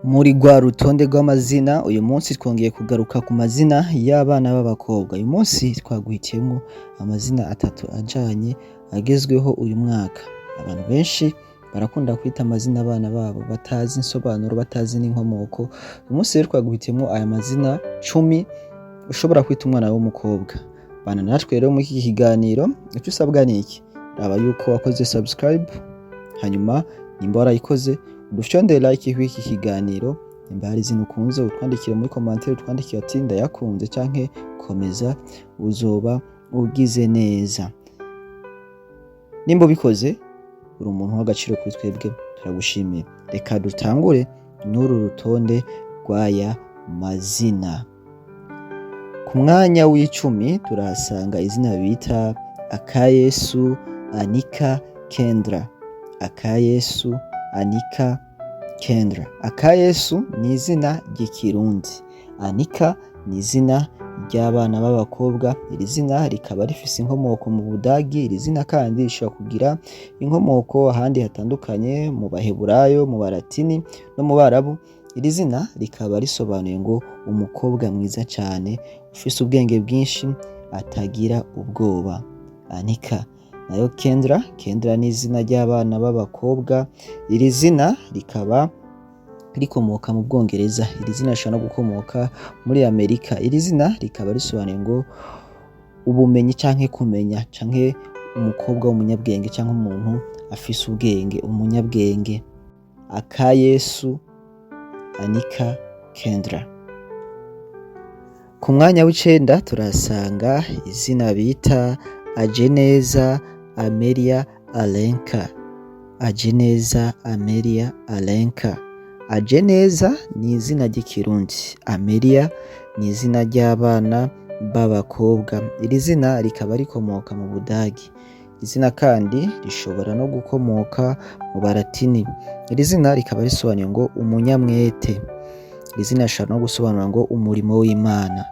Muri rwa rutonde rw'amazina uyu munsi twongeye kugaruka ku mazina y'abana b'abakobwa. Uyu munsi twaguhitiyemwo amazina 3 ajanye agezweho uyu mwaka. Abantu benshi barakunda kwita amazina abana babo batazi insobanuro, batazi n'inkomoko. Uyu munsi rero twaguhitiyemwo aya mazina 10 ushobora kwita umwana w'umukobwa. Bana natwe rero muri iki kiganiro ico usabwa niki? Raba yuko wakoze subscribe, hanyuma nimba warayikoze udufyonde like w'iki kiganiro, nimba hari izina ukunze utwandikire muri commentaire, utwandikire ati ndayakunze canke komeza, uzoba ugize neza. Nimba ubikoze uri umuntu w'agaciro kuri twebwe, turagushimiye. Reka dutangure n'uru rutonde rw'aya mazina. Ku mwanya w'10 turahasanga izina bita Akayesu Anika Kendra. Akayesu Anika Kendra. Akayesu ni izina ry'ikirundi. Anika ni izina ry'abana b'abakobwa. Iri zina rikaba rifise inkomoko mu Budagi. Iri zina kandi rishobora kugira inkomoko ahandi hatandukanye, mu Baheburayo, mu Balatini no mu Barabu. Iri zina rikaba risobanuye ngo umukobwa mwiza cyane, ufise ubwenge bwinshi, atagira ubwoba. Anika. Nayo Kendra, Kendra ni izina ry'abana b'abakobwa. Iri zina rikaba rikomoka mu Bwongereza. Iri zina rishobora no gukomoka muri Amerika. Iri zina rikaba risobanuye ngo ubumenyi canke kumenya, canke umukobwa w'umunyabwenge, canke umuntu afise ubwenge, umunyabwenge. Akayesu Anika Kendra. Ku mwanya w'9 turasanga izina bita Ajeneza Amelia Alenka. Ajeneza Amelia Alenka. Ajeneza ni izina ry'ikirundi. Amelia ni izina ry'abana b'abakobwa. Iri zina rikaba rikomoka mu Budagi. Izina kandi rishobora no gukomoka mu Balatini. Iri zina rikaba risobanuye ngo umunyamwete. Iri zina rishobora no gusobanura ngo umurimo w'Imana.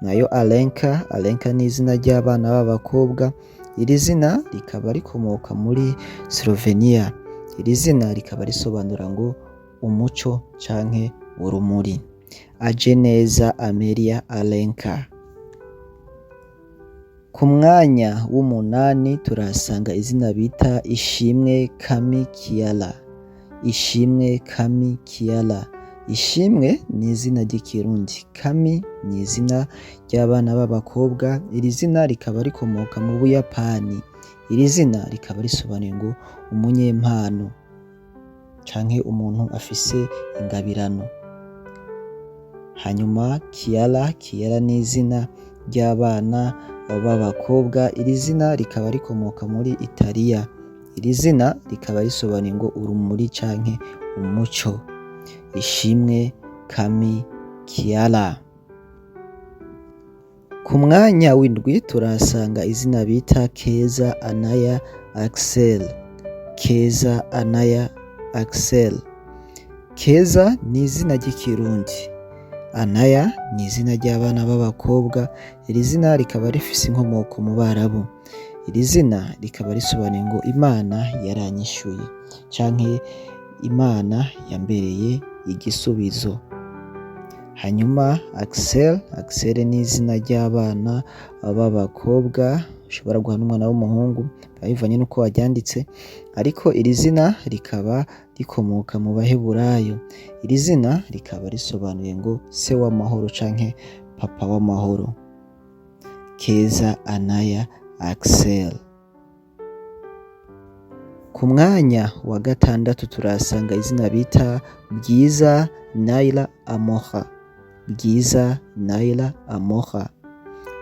Nayo Alenka, Alenka ni izina ry'abana b'abakobwa. Iri zina rikaba rikomoka muri Slovenia. Iri zina rikaba risobanura ngo umuco canke urumuri. Ajeneza Amelia Alenka. Ku mwanya w'8 turahasanga izina bita Ishimwe Kami Kiala. Ishimwe Kami Kiala. Ishimwe ni izina ry'ikirundi. Kami ni izina ry'abana b'abakobwa. Iri zina rikaba rikomoka mu Buyapani. Iri zina rikaba risobanuye ngo umunyempano canke umuntu afise ingabirano. Hanyuma Kiala, Kiala ni izina ry'abana b'abakobwa. Iri zina rikaba rikomoka muri Italiya. Iri zina rikaba risobanuye ngo urumuri canke umuco. Ishimwe Kami Kiala. Ku mwanya w'7 turahasanga izina bita Keza Anaya Axel. Keza Anaya Axel. Keza ni izina ry'ikirundi. Anaya ni izina ry'abana b'abakobwa. Iri zina rikaba rifise inkomoko mu Barabu. Iri zina rikaba risobanuye ngo Imana yaranyishuye, canke Imana yambereye igisubizo. Hanyuma Axel, Axel ni izina ry'abana b'abakobwa. Ushobora guha n'umwana w'umuhungu bivanye n'uko waryanditse, ariko iri zina rikaba rikomoka mu Baheburayo. Iri zina rikaba risobanuye ngo se w'amahoro canke papa w'amahoro. Keza Anaya Axel. Ku mwanya wa 6 turasanga izina bita Bwiza Naila Amoha. Bwiza Naila Amoha.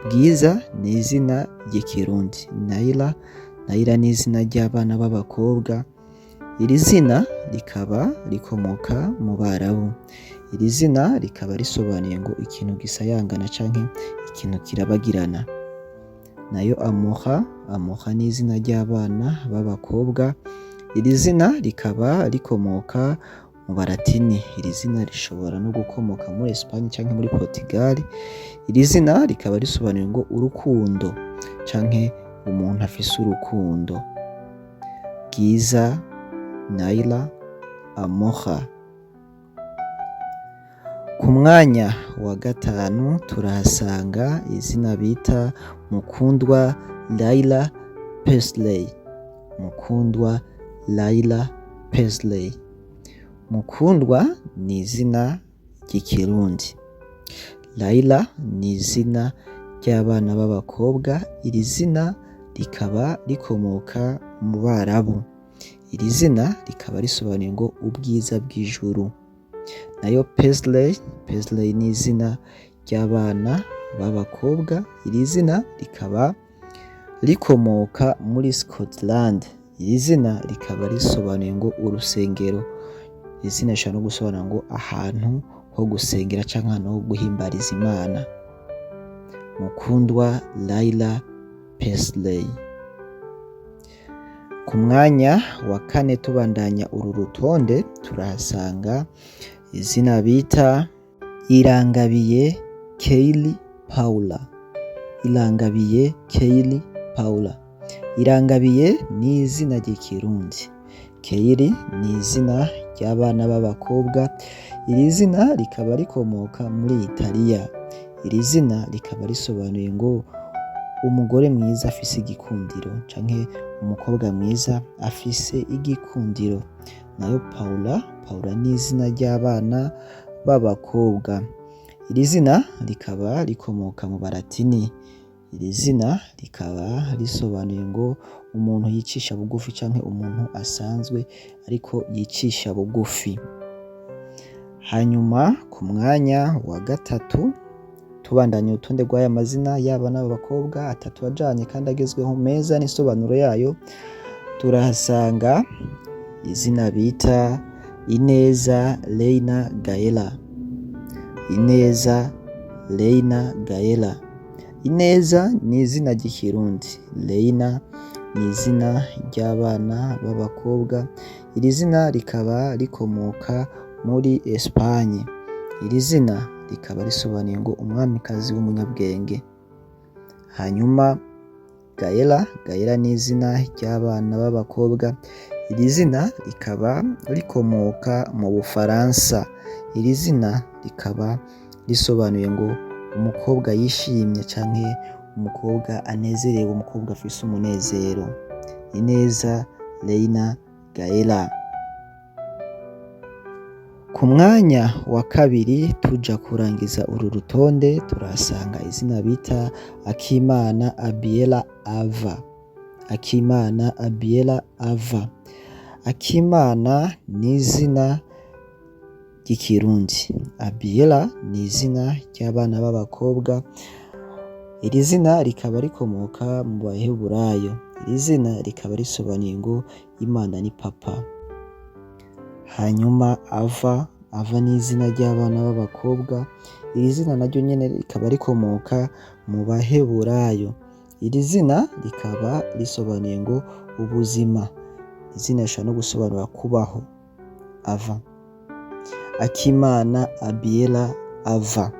Bwiza ni izina ry'ikirundi. Naila, Naila ni izina ry'abana b'abakobwa. Iri zina rikaba rikomoka mu Barabu. Iri zina rikaba risobanuye ngo ikintu gisayangana canke ikintu kirabagirana. Nayo Amoha, Amoha ni izina ry'abana b'abakobwa. Iri zina rikaba rikomoka mu Balatini. Iri zina rishobora no gukomoka muri Espagne canke muri Portugal. Iri zina rikaba risobanuye ngo urukundo canke umuntu afise urukundo. Bwiza Naila Amoha. Ku mwanya wa gatanu turahasanga izina bita Mukundwa Laila Pesley. Mukundwa Laila Pesley. Mukundwa ni izina ry'ikirundi. Laila ni izina ry'abana b'abakobwa. Iri zina rikaba rikomoka mu Barabu. Iri zina rikaba risobanuye ngo ubwiza bw'ijuru. Nayo Pesley ni izina ry'abana b'abakobwa. Iri zina rikaba rikomoka muri Scotland. Iri zina rikaba risobanuye ngo urusengero. Iri zina rishobora no gusobanura ngo ahantu ho gusengera cyangwa ahantu ho guhimbariza Imana. Mukundwa Laila Pesley. Ku mwanya wa kane tubandanya uru rutonde turahasanga izina bita Irangabiye Kayli Paula. Irangabiye Kayli Paula. Irangabiye ni izina ry'ikirundi. Kayli ni izina ry'abana b'abakobwa. Iri zina rikaba rikomoka muri Italiya. Iri zina rikaba risobanuye ngo umugore mwiza afise igikundiro canke umukobwa mwiza afise igikundiro. Nayo Paula ni izina ry'abana b'abakobwa. Iri zina rikaba rikomoka mu Baratini. Iri zina rikaba risobanuye ngo umuntu yicisha bugufi canke umuntu asanzwe ariko yicisha bugufi. Hanyuma ku mwanya wa gatatu tubandanya urutonde rw'aya mazina y'abana b'abakobwa atatu ajanye kandi agezweho meza n'isobanuro yayo, turahasanga izina bita Ineza Reina Gaella. Ineza Reina Gaella. Ineza ni izina ry'ikirundi. Reina ni izina ry'abana b'abakobwa. Iri zina rikaba rikomoka muri Espagne. Iri zina rikaba risobanuye ngo umwamikazi w'umunyabwenge. Hanyuma Gaella ni izina ry'abana b'abakobwa. Iri zina rikaba rikomoka mu Bufaransa. Iri zina rikaba risobanuye ngo umukobwa yishimye canke umukobwa anezerewe, umukobwa afise umunezero. Ineza Reina Gaella. Ku mwanya wa kabiri tuja kurangiza uru rutonde turahasanga izina bita Akimana Abiella Ava. Akimana Abiella Ava. Akimana ni izina ry'ikirundi. Abiella ni izina ry'abana b'abakobwa. Iri zina rikaba rikomoka mu Baheburayo. Iri zina rikaba risobanuye ngo Imana ni papa. Hanyuma Ava ni izina ry'abana b'abakobwa. Iri zina naryo nyene rikaba rikomoka mu Baheburayo. Iri zina rikaba risobanuye ngo ubuzima. Izina rishobora no gusobanura kubaho. Ava. Akimana Abiella Ava.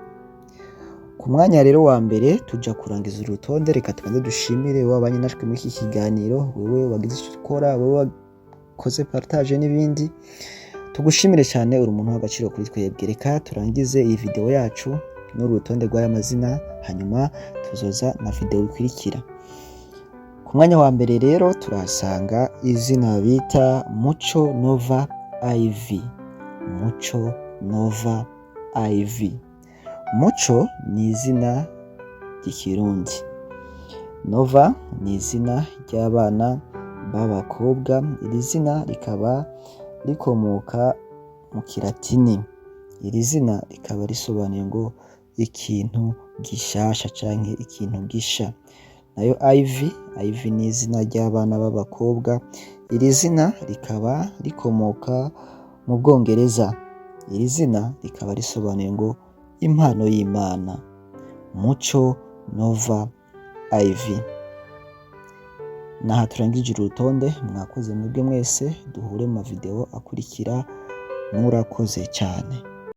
Ku mwanya rero wa mbere tuja kurangiza urutonde, reka tubanze dushimire wabanye natwe muri iki kiganiro, wewe wagize icyo ukora, wewe wakoze partage n'ibindi. Tugushimire cyane, uri umuntu w'agaciro kuri twebwe. Reka turangize iyi video yacu n'urutonde rw'aya mazina, hanyuma tuzoza na video ikurikira. Ku mwanya wa mbere rero turahasanga izina bita Muco Nova Ivy. Muco Nova Ivy. Muco ni izina ry'ikirundi. Nova ni izina ry'abana b'abakobwa. Iri zina rikaba rikomoka mu Kilatini. Iri zina rikaba risobanuye ngo ikintu gishasha canke ikintu gisha. Nayo Ivy ni izina ry'abana b'abakobwa. Iri zina rikaba rikomoka mu Bwongereza. Iri zina rikaba risobanuye ngo impano y'Imana. Muco Nova Ivy. Naha turangije urutonde, mwakoze mwebwe mwese, duhure mu video akurikira. Murakoze cyane.